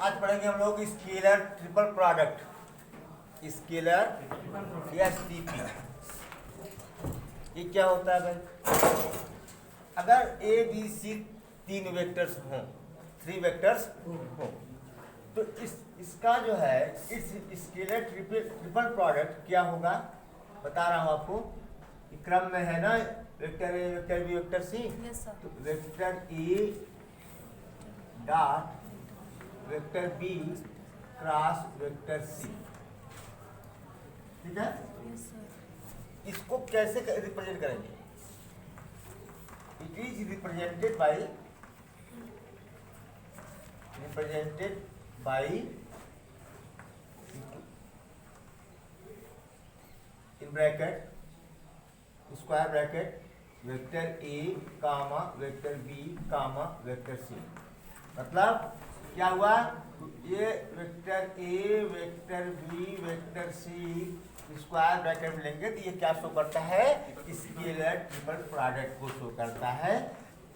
आज पढ़ेंगे हम लोग स्केलर ट्रिपल प्रोडक्ट। स्केलर या एसटीपी ये क्या होता है भाई? अगर ए बी सी तीन वेक्टर्स हों, थ्री वेक्टर्स हों, तो इसका जो है इस स्केलर ट्रिपल प्रोडक्ट क्या होगा बता रहा हूँ आपको। क्रम में है ना, vector A vector B vector C. तो vector A dot vector B cross vector C, ठीक है। इसको कैसे रिप्रेजेंट करेंगे? It is represented by in bracket square bracket vector A comma vector B comma vector C. मतलब क्या हुआ? ये vector A vector B vector C square bracket में लेंगे तो ये क्या शो करता है? स्केलर ट्रिपल प्रोडक्ट को शो करता है।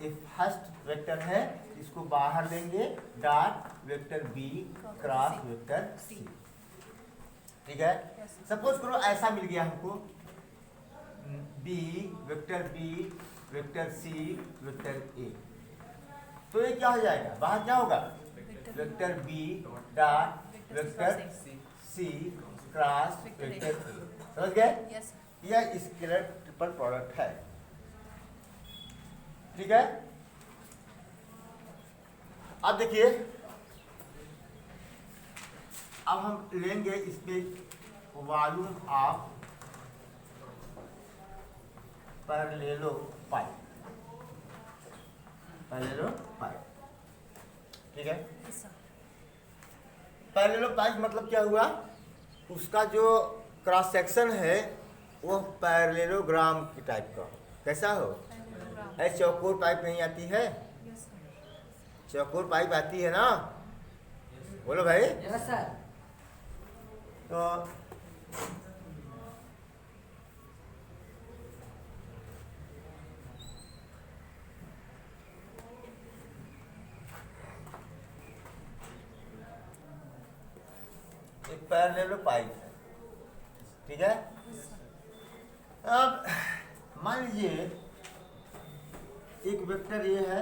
ये फर्स्ट वेक्टर है, इसको बाहर लेंगे dot vector B cross vector C, ठीक है। सपोज करो ऐसा मिल गया हमको B vector C vector A, तो ये क्या हो जाएगा? बाहर क्या होगा? Vector B dot vector C cross vector A. समझ गए? यह स्केलर ट्रिपल प्रोडक्ट है, ठीक है। अब देखिए, अब हम लेंगे इसके वॉल्यूम ऑफ पैरेललो पाइप, ठीक है। पैरेललो पाइप मतलब क्या हुआ? उसका जो क्रॉस सेक्शन है वो पैरेललोग्राम की टाइप का। कैसा हो? ऐसे चौकोर पाइप नहीं आती है? चौकोर पाइप आती है ना? बोलो भाई। Yes sir. तो एक पैरेललो पाइप है, ठीक है। अब मान लीजिए एक वेक्टर ये है,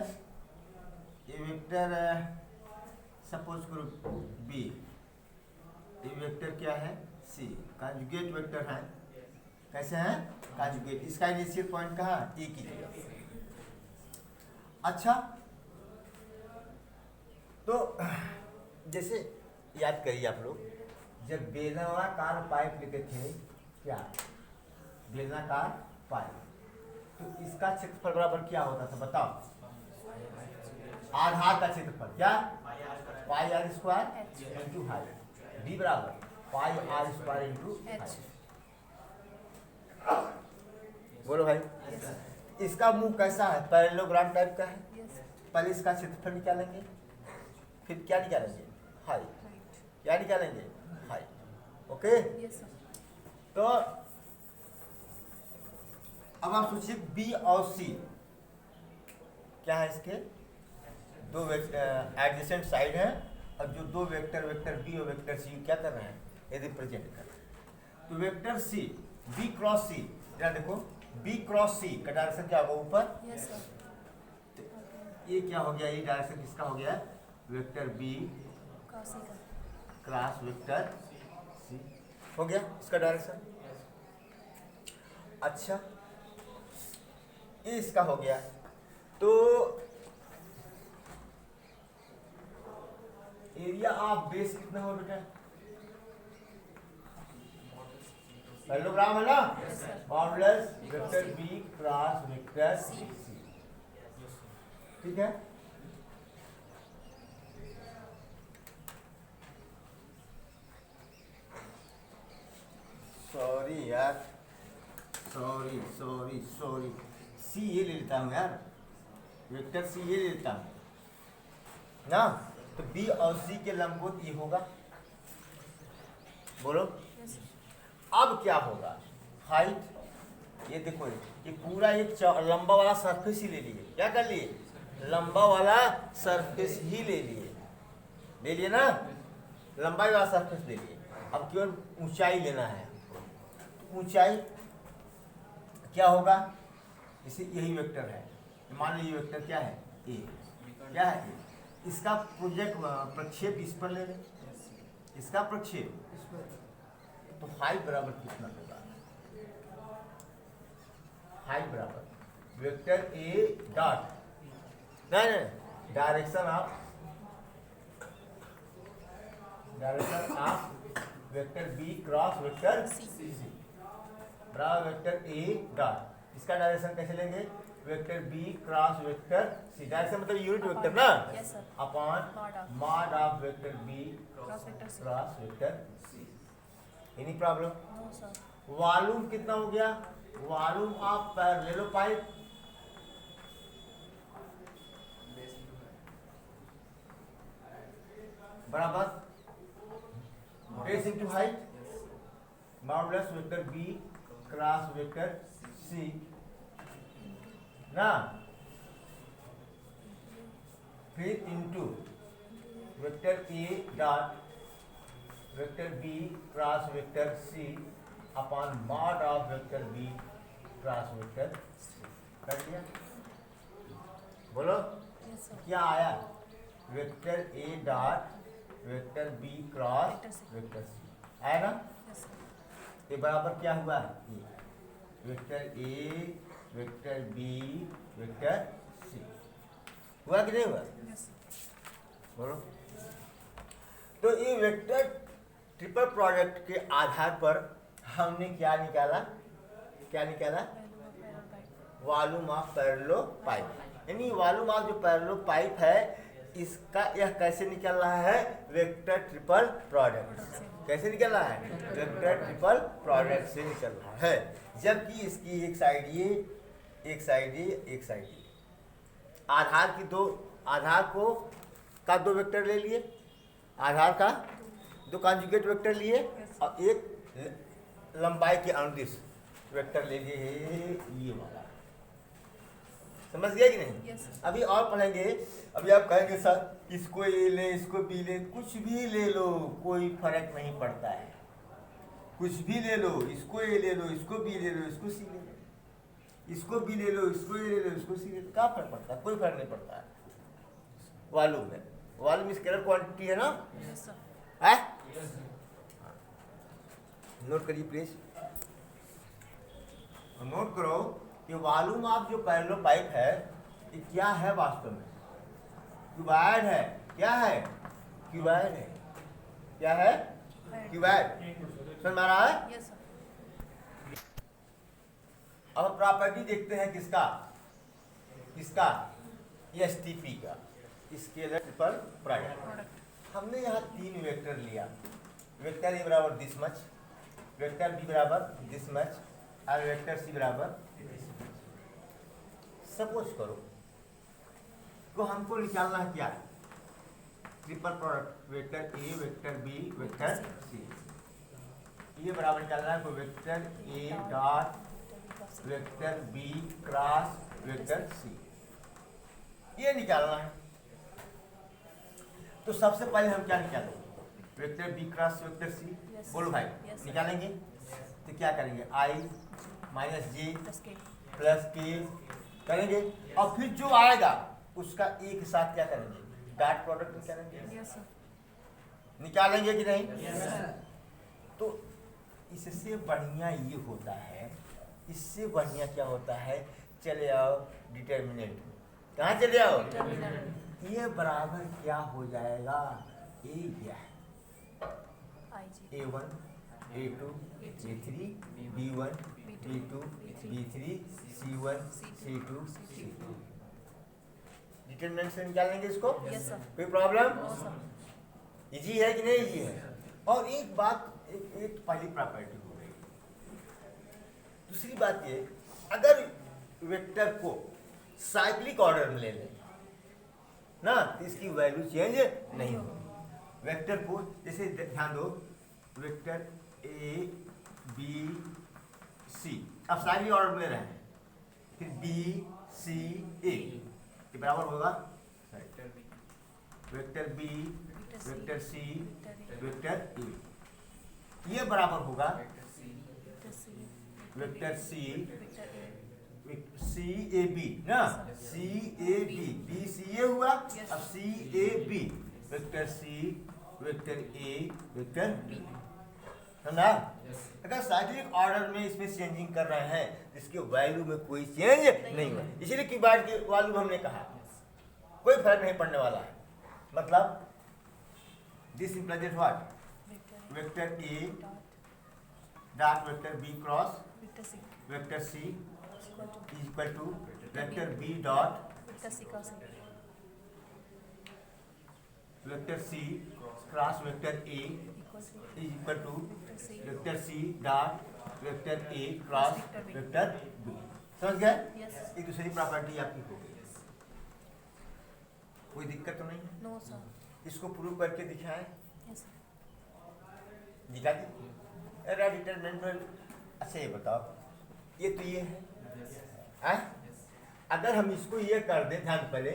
ये वेक्टर सपोज करो बी, ये वेक्टर क्या है? सी, कॉन्जुगेट वेक्टर है। कैसे है? कॉन्जुगेट। इसका इनिशियल पॉइंट कहाँ? ए की जगह। अच्छा, तो जैसे याद करिए आप लोग, जब बेलनाकार पाइप लेते थे, क्या बेलनाकार पाइप, तो इसका क्षेत्रफल बराबर क्या होता था? बताओ। आधार का क्षेत्रफल क्या? Pi R square into height, B बराबर pi R square into height. बोलो भाई। इसका मुंह कैसा है? पैरेललोग्राम टाइप का है। पहले इसका क्षेत्रफल निकालेंगे, फिर क्या निकालेंगे? हाइट। क्या निकालेंगे? हाइट। ओके। तो अब आप सोचिए बी और सी क्या है? इसके दो एडजेसेंट साइड है, और जो दो वेक्टर बी और वेक्टर सी क्या कर रहे हैं? ये रिप्रेजेंट कर रहे हैं। तो वेक्टर सी बी क्रॉस सी, जरा देखो, बी क्रॉस सी का डायरेक्शन क्या होगा? ऊपर। तो ये क्या हो गया? ये डायरेक्शन किसका हो गया? Vector B cross vector C हो गया इसका डायरेक्शन। अच्छा, ये इसका हो गया। तो एरिया ऑफ बेस कितना हो बेटा? पैरेललोग्राम है ना? Modulus vector B cross vector C, ठीक है। सॉरी यार, सॉरी सी ये ले लेता हूँ यार, वेक्टर सी ये ले लेता हूँ ना। तो बी और सी के लंबवत ये होगा। बोलो। अब क्या होगा? हाइट, ये देखो, ये पूरा एक लंबा वाला सरफेस ही ले लिए। क्या कर लिए? लंबा वाला सरफेस ही ले लिए। ले लिए ना, लंबाई वाला सरफेस ले लिए। अब केवल ऊंचाई लेना है। तो ऊंचाई क्या होगा, इसे यही वेक्टर है, मान लीजिए वेक्टर क्या है ए, क्या है ए, इसका प्रोजेक्ट प्रक्षेप इस पर ले लें, इसका प्रक्षेप, तो हाइट बराबर कितना होगा, हाइट बराबर वेक्टर ए डॉट, नहीं direction of vector B cross vector C बराबर वेक्टर ए डॉट, इसका डायरेक्शन कैसे लेंगे, vector B cross vector C, direction मतलब यूनिट वेक्टर ना, upon mod of vector B cross vector C. Any problem? Volume कितना हो गया, वॉल्यूम ऑफ पैरेलल पाइप बराबर base into height modulus vector B cross vector C ना, फिर into vector A dot vector B cross vector C upon mod of vector B cross vector C. कर दिया? बोलो क्या आया, vector A dot vector B cross vector C आया ना, ये बराबर क्या हुआ, ये vector A vector B vector C, हुआ कि नहीं हुआ? बोलो। तो ये वेक्टर ट्रिपल प्रोडक्ट के आधार पर हमने क्या निकाला, वॉल्यूम ऑफ पैरेलल पाइप, यानी वॉल्यूम ऑफ जो पैरेलल पाइप है इसका यह कैसे निकल रहा है, वेक्टर ट्रिपल प्रोडक्ट। कैसे निकल रहा है, वेक्टर ट्रिपल प्रोडक्ट से निकल रहा है, जबकि इसकी एक साइड ये, एक साइड ये, एक साइड ये, आधार की दो, आधार को का दो वेक्टर ले लिए, आधार का दो कॉन्जुगेट वेक्टर लिए और एक लंबाई के अनुदिश वेक्टर ले लिए, ये वाला। समझ गया कि नहीं? Yes, sir. अभी और पढ़ेंगे। अभी आप कहेंगे सर इसको ए ले, इसको बी ले, कुछ भी ले लो कोई फर्क नहीं पड़ता है, कुछ भी ले लो, इसको ए ले लो, इसको बी ले लो, इसको सी ले लो, इसको बी ले लो, इसको ए ले लो, इसको सी ले लो, क्या फर्क पड़ता है? कोई फर्क नहीं पड़ता है। वॉल्यूम में, वॉल्यूम स्केलर क्वांटिटी है ना, Yes, sir. है? नोट करिए प्लीज, नोट करो कि वॉल्यूम ऑफ जो पैरेलल पाइप है ये क्या है, वास्तव में क्यूबॉइड है। क्या है? क्यूबॉइड है। क्या है? क्यूबॉइड। समझ में आ रहा है? Yes, sir. अब प्रॉपर्टी देखते हैं किसका, किसका, एसटीपी का, स्केलर ट्रिपल प्रोडक्ट। Product. हमने यहाँ तीन वेक्टर लिया, वेक्टर ए बराबर दिस मच, वेक्टर बी बराबर दिस मच और वेक्टर सी बराबर, सपोज करो तो हमको निकालना है क्या, triple product, vector A vector B vector C, ये बराबर निकालना है, तो vector A dot vector B cross vector C, ये निकालना है। तो सबसे पहले हम क्या निकालेंगे, vector B cross vector C. Yes. बोलो भाई, Yes, sir. निकालेंगे तो क्या करेंगे, I minus J Plus K. Plus के करेंगे और फिर जो आएगा उसका एक साथ क्या करेंगे, डॉट प्रोडक्ट निकालेंगे। Yes, sir. निकालेंगे कि नहीं? Yes, sir. तो इससे बढ़िया ये होता है, इससे बढ़िया क्या होता है, चले आओ डिटर्मिनेंट, कहाँ चले आओ, Determinant. ये बराबर क्या हो जाएगा, ए क्या है, IG. A1 A2 A3 B1 B2 B3 C1 C2 C2। Determinant से निकालेंगे इसको। Yes, sir. कोई प्रॉब्लम? No, sir. इजी है कि नहीं इजी है? और एक बात, एक पहली प्रॉपर्टी हो गई। दूसरी बात ये, अगर वेक्टर को साइक्लिक ऑर्डर में ले लें ना तो इसकी वैल्यू चेंज नहीं होगी। वेक्टर को जैसे ध्यान दो, वेक्टर ए बी सी, अब साइक्लिक ऑर्डर में ले रहे हैं, फिर बी सी ए, ये बराबर होगा vector B vector C vector vector A, ये बराबर होगा vector C vector C vector A C A B ना, C A B, B C A हुआ, अब C A B, vector C vector A vector B, है ना। अगर cyclic order में इसमें चेंजिंग कर रहे हैं, इसके वैल्यू में कोई चेंज नहीं हुआ, इसलिए की बार की वैल्यू हमने कहा कोई फर्क नहीं पड़ने वाला है। मतलब this implies what, vector A dot vector B cross vector C equal to vector B dot vector C cross vector A equal to vector C dot vector A cross vector B. समझ गए? एक दूसरी property आपकी हो गई, कोई दिक्कत तो नहीं? नो सर, इसको प्रूव करके दिखाएं, यस दिखा दी। अरे डिटरमिनेंट, अच्छा ये बताओ, ये तो ये है, अगर हम इसको ये कर दें, ध्यान पहले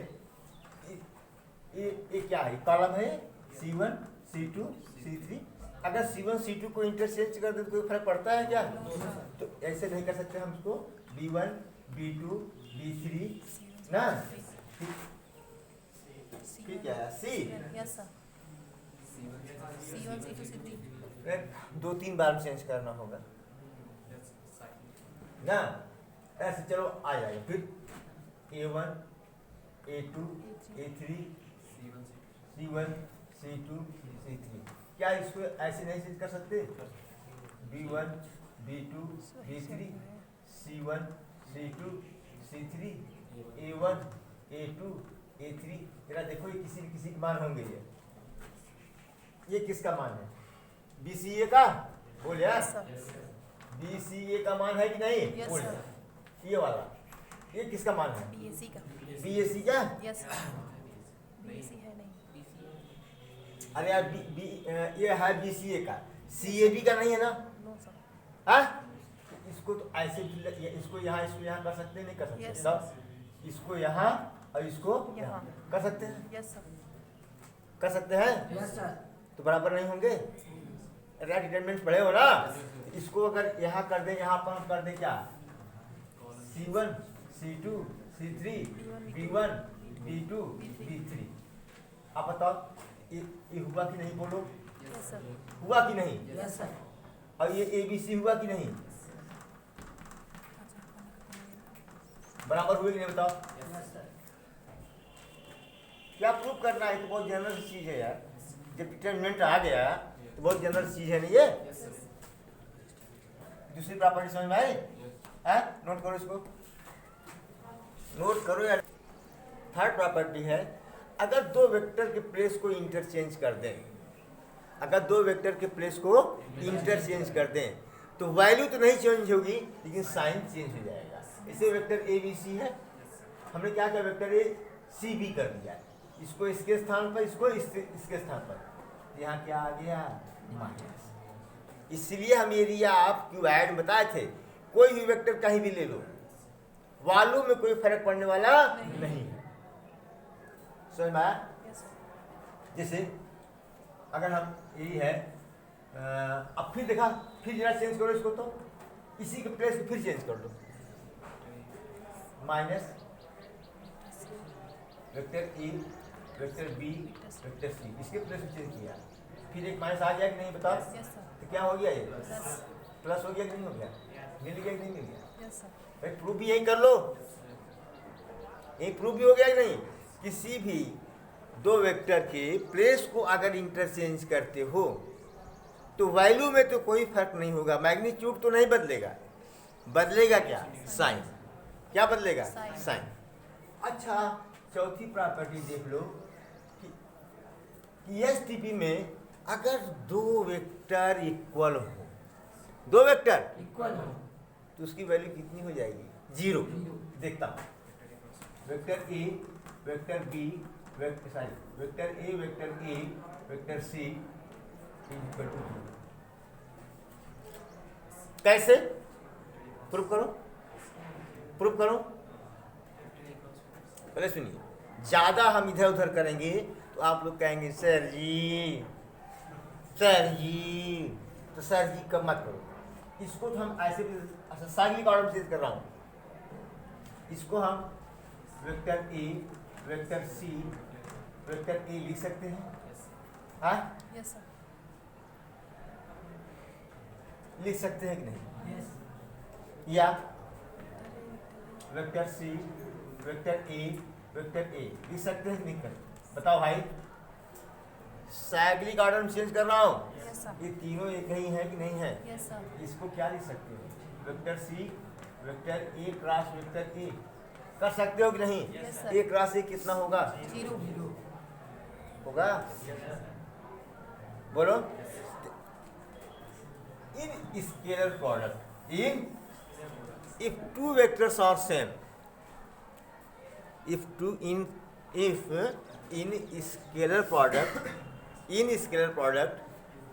ये क्या है, कॉलम है C1 C2 C3, अगर C1 C2 को इंटरचेंज कर दे तो कोई फर्क पड़ता है क्या? तो ऐसे नहीं कर सकते हम इसको B1 B2 B3 ना, फिर क्या है C, yes sir, C1 C2 C3 दो तीन बार चेंज करना होगा ना, ऐसे चलो आ जाएगा। फिर A1 A2 A3 C1 C2 C3, क्या इसको ऐसे नहीं चेंज कर सकते? B1 B2 B3 C1 C2 C3 A1 A2 A3, जरा देखो ये किसी न किसी के मान होंगे, ये किसका मान है? BCA का, बोल यार, BCA का मान है कि नहीं? बोल, ये वाला, ये किसका मान है? BAC का, BAC का, यस BAC है नहीं, अरे यार ये है BCA का, CAB का नहीं है ना? नो सर, हाँ, इसको तो ऐसे इसको यहाँ कर सकते हैं, नहीं कर सकते? Yes. तब इसको यहाँ और इसको यहाँ कर सकते हैं, यस सर, कर सकते हैं, यस सर, तो बराबर नहीं होंगे? अरे डिटरमिनेंट पढ़े हो ना, इसको अगर यहाँ कर दें, यहाँ पर हम कर दें क्या, C1 C2 C3 B1 B2 B3, आप बताओ ये हुआ कि नहीं? बोलो, यस सर, हुआ कि नहीं? यस सर, और ये ABC हुआ कि नहीं? बराबर हुए कि नहीं? बताओ, यस सर, क्या प्रूव करना है? तो बहुत जनरल चीज है यार, जब डिटरमिनेंट आ गया तो बहुत जनरल चीज है नहीं ये। दूसरी प्रॉपर्टी समझ में आई? नोट करो, इसको नोट करो यार। थर्ड प्रॉपर्टी है, अगर दो वेक्टर के प्लेस को इंटरचेंज कर दें, अगर दो वेक्टर के प्लेस को इंटरचेंज कर दें तो वैल्यू तो नहीं चेंज होगी, लेकिन साइन चेंज हो जाएगा। इसे वेक्टर ABC है, हमने क्या किया, वेक्टर CB कर दिया, इसको इसके स्थान पर, इसको इसके स्थान पर, यहाँ क्या आ गया, माइनस। इसलिए हम एरिया ऑफ क्यूबॉइड बताए थे, कोई भी वेक्टर कहीं भी ले लो, वॉल्यूम में कोई फर्क पड़ने वाला नहीं है। समझ में आया? यस सर, जैसे अगर हम यही है, अब फिर देखा, फिर जरा चेंज करो इसको, तो इसी के प्लेस को फिर चेंज कर लो, minus vector E vector B vector C, इसके प्लेस में चेंज किया, फिर एक माइनस आ गया कि नहीं? बताओ, यस सर, तो क्या हो गया? ये प्लस, प्लस हो गया कि नहीं हो गया? मिल गया कि नहीं मिल गया? यस सर, भाई प्रूफ भी यही कर लो, यही प्रूफ भी हो गया कि नहीं? किसी भी दो वेक्टर के प्लेस को अगर इंटरचेंज करते हो तो वैल्यू में तो कोई फर्क नहीं होगा, मैग्नीट्यूड तो नहीं बदलेगा, बदलेगा क्या? साइन। क्या बदलेगा? Sign. साइन। अच्छा, चौथी प्रॉपर्टी देख लो कि STP में अगर दो वेक्टर इक्वल हो, दो वेक्टर इक्वल हो, तो उसकी वैल्यू कितनी हो जाएगी? 0। देखता हूँ, vector A vector B vector A vector C equal to 0। कैसे प्रूव करो? प्रूव करो, पहले सुनिए, ज्यादा हम इधर उधर करेंगे तो तो आप लोग कहेंगे सर जी, सर जी, तो सर जी कब मत करो। इसको तो हम ऐसे भी साइक्लिक ऑर्डर में चेंज कर रहा हूँ। इसको हम vector A, vector C, vector A लिख सकते हैं। हाँ, यस सर। लिख सकते हैं कि नहीं? या vector C, vector A, vector A लिख सकते हैं कि नहीं? कर बताओ भाई। साइक्लिक ऑर्डर में चेंज कर रहा हूँ। Yes sir. ये तीनों एक ही है कि नहीं है? Yes sir. इसको क्या लिख सकते हो? Vector C, vector A cross vector A कर सकते हो कि नहीं? Yes sir. A cross A कितना होगा? 0 होगा? बोलो। In scalar product, in if two vectors are same, if in scalar product,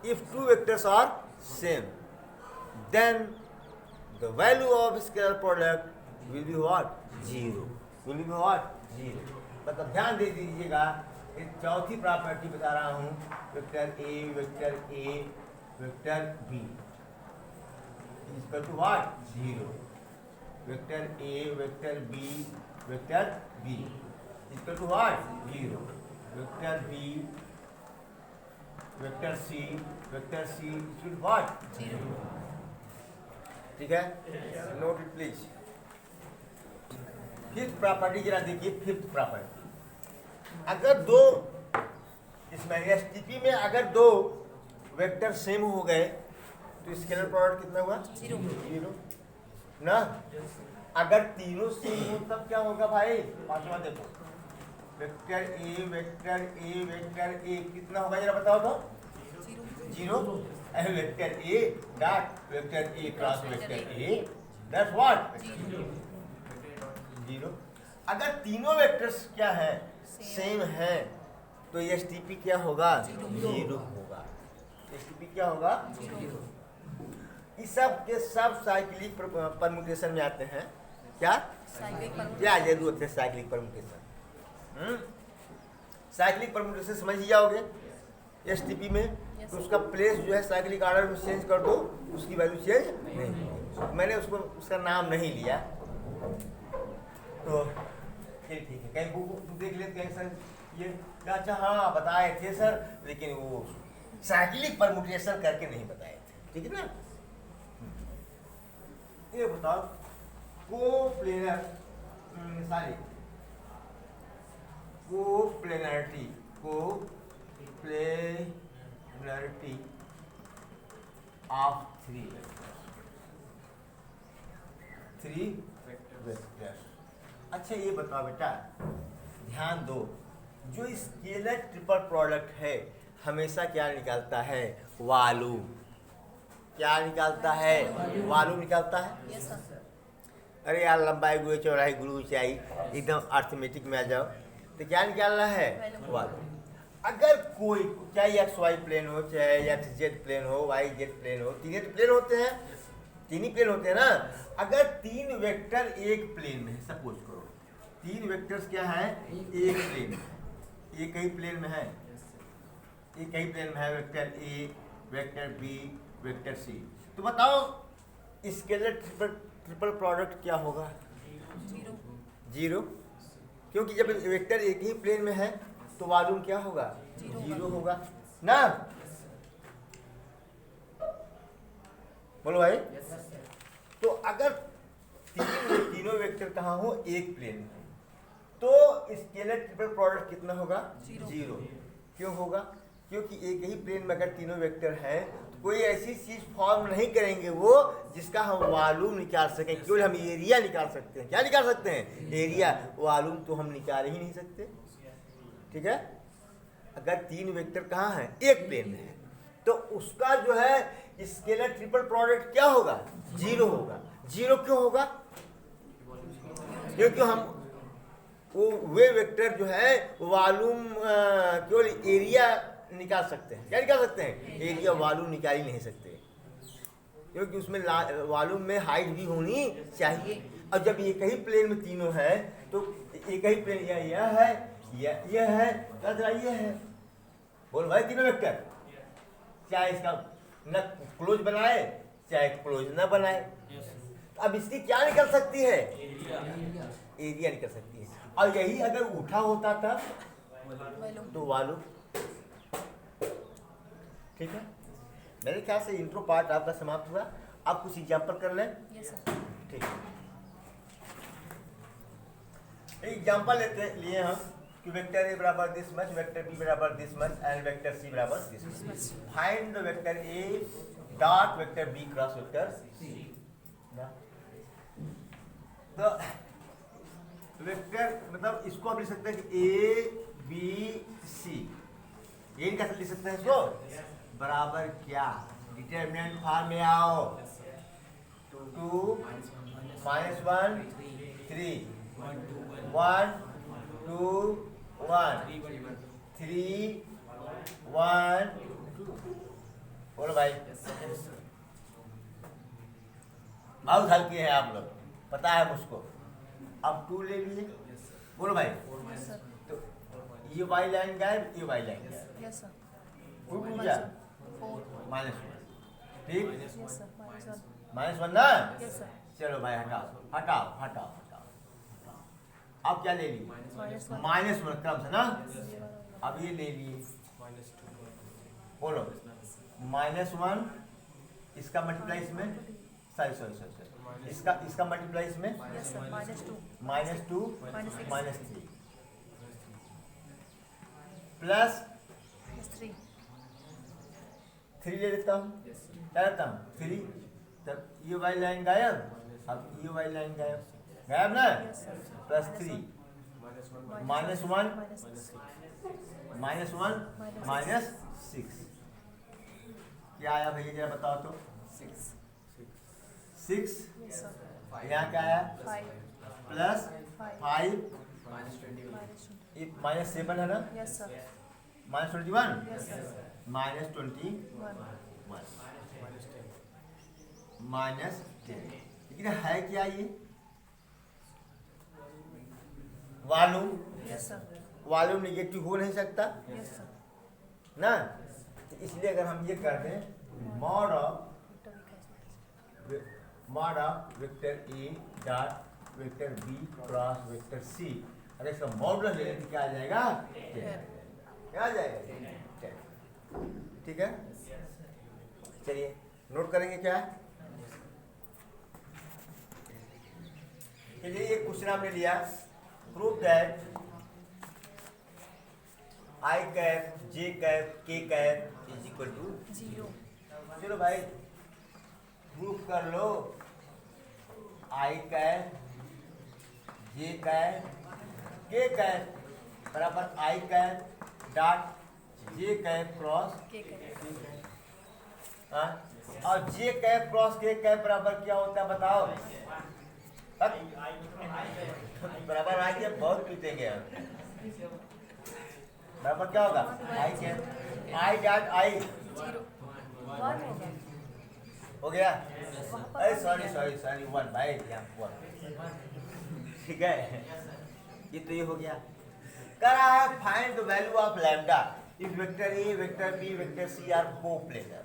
if two vectors are same, then the value of scalar product will be what? 0. Will be what? 0. मतलब ध्यान दे दीजिएगा, एक चौथी property बता रहा हूँ, vector A, vector A, vector B equal to what? 0. Vector A, vector B, vector B equal to what? 0. Vector B, vector C equal to what? 0 ठीक है, note it please. Fifth property जरा देखिए। Fifth property, अगर दो इसमें STP में अगर दो वेक्टर सेम हो गए तो स्केलर प्रोडक्ट कितना हुआ? 0 ना। अगर तीनों सेम हो तब क्या होगा भाई? पांचवा देखो, vector A, vector A, vector ए कितना होगा जरा बताओ तो? 0। Vector A dot vector A cross vector A, that's what? 0। अगर तीनों वेक्टर्स क्या है? सेम है, तो एसटीपी क्या होगा? 0 होगा। एसटीपी क्या होगा? 0। इस सब के सब साइक्लिक परम्यूटेशन में आते हैं। क्या? क्या जरूर होते हैं साइक्लिक परम्यूटेशन? साइक्लिक परम्यूटेशन समझ ही जाओगे एसटीपी में। तो उसका प्लेस जो है साइक्लिक ऑर्डर में चेंज कर दो, उसकी वैल्यू चेंज नहीं होगी। मैंने उसको उसका नाम नहीं लिया, तो ठीक है। कहीं बुक देख लेते हैं सर, ये अच्छा हाँ बताए थे सर, लेकिन वो साइक्लिक परम्यूटेशन करके नहीं बताए थे। ठीक है ना? ये बताओ, coplanar sorry coplanarity of three vectors. अच्छा ये बताओ बेटा, ध्यान दो, जो स्केलर ट्रिपल प्रोडक्ट है हमेशा क्या निकालता है? वॉल्यूम। क्या निकालता है? वॉल्यूम निकालता है। Yes sir. अरे यार लंबाई गुणे चौड़ाई गुणे ऊंचाई एकदम अर्थमेटिक में आ जाओ, तो क्या निकालना है? वॉल्यूम। अगर कोई चाहे एक्स वाई प्लेन हो, चाहे एक्स जेड प्लेन हो, वाई जेड प्लेन हो, तीन प्लेन होते हैं, तीन ही प्लेन होते हैं ना। अगर तीन वेक्टर एक प्लेन में है, सपोज करो तीन वेक्टर्स क्या है? एक प्लेन में, एक ही प्लेन में है, एक ही प्लेन में है, vector A, vector B, vector C. तो बताओ स्केलर ट्रिपल प्रोडक्ट क्या होगा? 0। क्योंकि जब वेक्टर एक ही प्लेन में है तो वॉल्यूम क्या होगा? 0 होगा ना। बोलो भाई। तो अगर तीनों वेक्टर कहाँ हो? एक प्लेन में, तो स्केलर ट्रिपल प्रोडक्ट कितना होगा? 0। क्यों होगा? क्योंकि एक ही प्लेन में अगर तीनों वेक्टर हैं तो कोई ऐसी चीज फॉर्म नहीं करेंगे वो जिसका हम वॉल्यूम निकाल सकें। केवल हम एरिया निकाल सकते हैं। क्या निकाल सकते हैं? एरिया। वॉल्यूम तो हम निकाल ही नहीं सकते। ठीक है? अगर तीन वेक्टर कहाँ हैं? एक प्लेन में है, तो उसका जो है स्केलर ट्रिपल प्रोडक्ट क्या होगा? 0 होगा। 0 क्यों होगा? क्योंकि हम वे वेक्टर जो है वॉल्यूम केवल एरिया निकाल सकते हैं। क्या निकाल सकते हैं? एरिया। वॉल्यूम निकाल ही नहीं सकते, क्योंकि उसमें वॉल्यूम में हाइट भी होनी चाहिए। और जब एक ही प्लेन में तीनों है तो एक ही प्लेन यह है, ये है तो ये है। बोल भाई तीनों वेक्टर चाहे इसका न क्लोज बनाए चाहे क्लोज न बनाए, अब इसकी क्या निकल सकती है? एरिया निकल सकती है। और यही अगर उठा होता था तो वालू। ठीक है, मेरे ख्याल से इंट्रो पार्ट आपका समाप्त हुआ। आप कुछ एग्जाम्पल कर लें। Yes sir. ठीक है, एग्जाम्पल लेते लिए हम कि वेक्टर ए बराबर दिस मच, वेक्टर बी बराबर this much and vector C बराबर this much. Find the vector A dot vector B cross vector C. तो वेक्टर मतलब इसको आप लिख सकते हैं कि ए बी सी, ये कैसे लिख सकते हैं इसको? बराबर क्या, डिटरमिनेंट फॉर्म में आओ। 2 -1 3 1 2 1 3 1 2। बोलो भाई, बहुत हल्के हैं आप लोग, पता है मुझको। अब 2 ले लिए। बोलो भाई, यस सर। तो ये वाई लाइन गायब, ये वाई लाइन गायब। Yes sir. टू जा 4। -1। ठीक, यस सर। -1 ना। Yes sir. चलो भाई हटाओ हटाओ हटाओ हटाओ। अब क्या ले लिए? -1 क्रम से ना। अब ये ले लिए। बोलो -1 इसका मल्टीप्लाई इसमें, सॉरी इसका मल्टीप्लाई इसमें यस सर। -2 -2 -6 -3 प्लस +3 3 ले लेता हूँ। क्या लेता हूँ? 3। तब ये वाली लाइन गायब, अब ये वाली लाइन गायब, गायब ना। Yes sir. +3 -1 -6 क्या आया भैया जरा बताओ तो? 6 6। Yes sir. यहाँ क्या आया? 5 +5 -20 ये -7 है ना। Yes sir. -21 yes sir. -21 -10। लेकिन है क्या ये? Volume. Yes sir. Volume negative हो नहीं सकता यस सर। ना, तो इसलिए अगर हम ये कर दें mod of vector A dot vector B cross vector C, अगर इसका मॉडुलस ले लें तो क्या आ जाएगा? 10। क्या आ जाएगा? 10। ठीक है, चलिए नोट करेंगे क्या है। चलिए एक क्वेश्चन आपने लिया, prove that I cap J cap K cap is equal to 0। चलो भाई प्रूफ कर लो। I cap J cap K cap बराबर I cap dot J cap cross के करें। हाँ, और J cap cross K cap बराबर क्या होता है बताओ? बराबर आई के बहुत पीटेंगे हम। बराबर क्या होगा? आई कैप आई डॉट आई 0 1 होगा। हो गया। वहाँ पर अरे सॉरी 1 भाई, 1। ठीक है, ये तो ये हो गया। कह रहा है find the value of lambda if vector A vector B vector C are coplanar.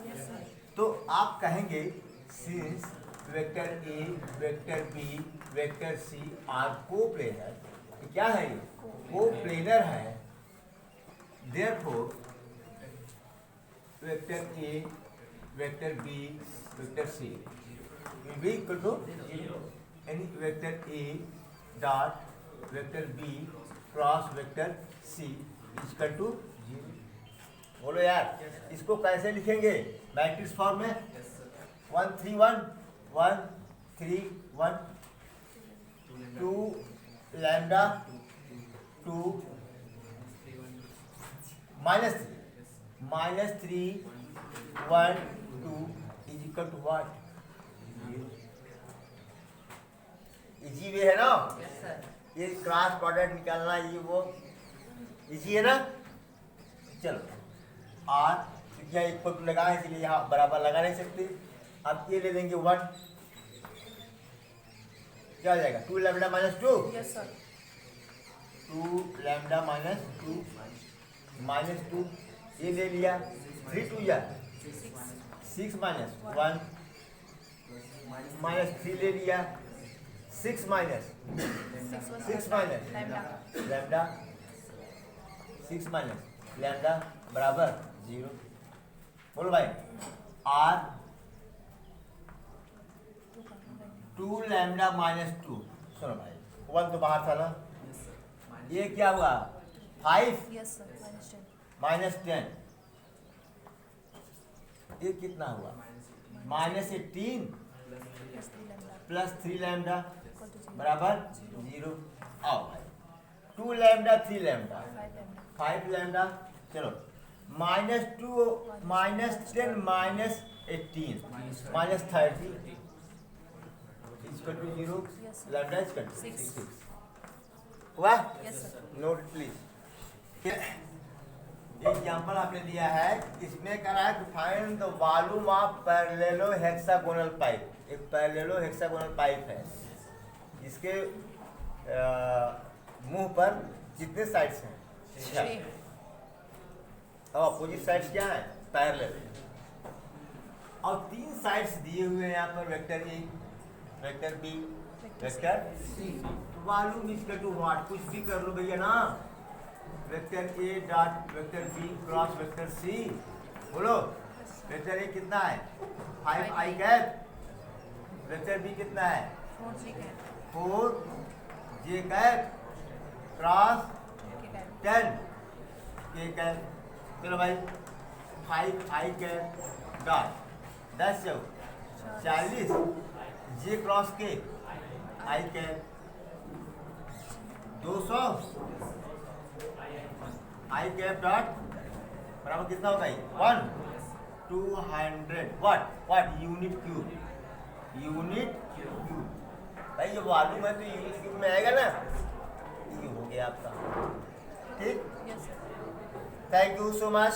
Yes sir. तो आप कहेंगे since vector A vector B vector C are coplanar, क्या है ये? कोप्लेनर है। Therefore vector A vector B vector C will be equal to any vector A dot vector B cross vector C is equal to 0। बोलो यार, इसको कैसे लिखेंगे? Matrix form में 1 3 1 1 3 1 2 lambda 2 -3 1 2 is equal to what? Easy way है ना ये cross product निकालना, ये वो इजी है ना। चलो आर क्या इक्वल टू लगा है इसलिए यहाँ बराबर लगा नहीं सकते। अब ये ले लेंगे 1, क्या हो जाएगा? 2 lambda -2 yes sir. 2 lambda minus 2 ये ले लिया, 3 2 या 6 माइनस 1 माइनस 3 ले लिया, 6 माइनस लैम्डा 6 माइनस लैम्डा बराबर 0। बोलो भाई आर 2 लैम्डा माइनस 2। सुनो भाई 1 तो बाहर था ना, ये क्या हुआ 5 यस सर माइनस 10, ये कितना हुआ माइनस 18 प्लस 3 लैम्डा बराबर 0। आओ भाई 2 लैम्डा 3 लैम्डा 5 लैम्डा, चलो minus 2 minus 10 minus 18 minus 30 equal to 0, lambda equal to 6 हुआ। Yes sir note please. Example आपने दिया है, इसमें कह रहा है कि find the volume of parallelo hexagonal pipe. एक पैरेललो हेक्सागोनल पाइप है, इसके मुंह पर कितने साइड्स हैं? 6 और अपोजिट साइड्स क्या है? पैरेलल। और 3 साइड्स दिए हुए हैं यहाँ पर, vector A, vector B, vector C. Volume equal to what? कुछ भी कर लो भैया ना, vector A dot vector B cross vector C. बोलो वेक्टर ए कितना है 5 आई कैप, वेक्टर बी कितना है 4 जे कैप क्रॉस 10 के कैप। चलो भाई 5 आई कैप डॉट 10 40 जे क्रॉस के आई कैप 200 आई कैप डॉट बराबर कितना होगा? 1 200 व्हाट यूनिट क्यूब। भाई ये वॉल्यूम है तो यूनिट क्यूब में आएगा ना, ये हो गया आपका। ठीक, yes sir thank you so much.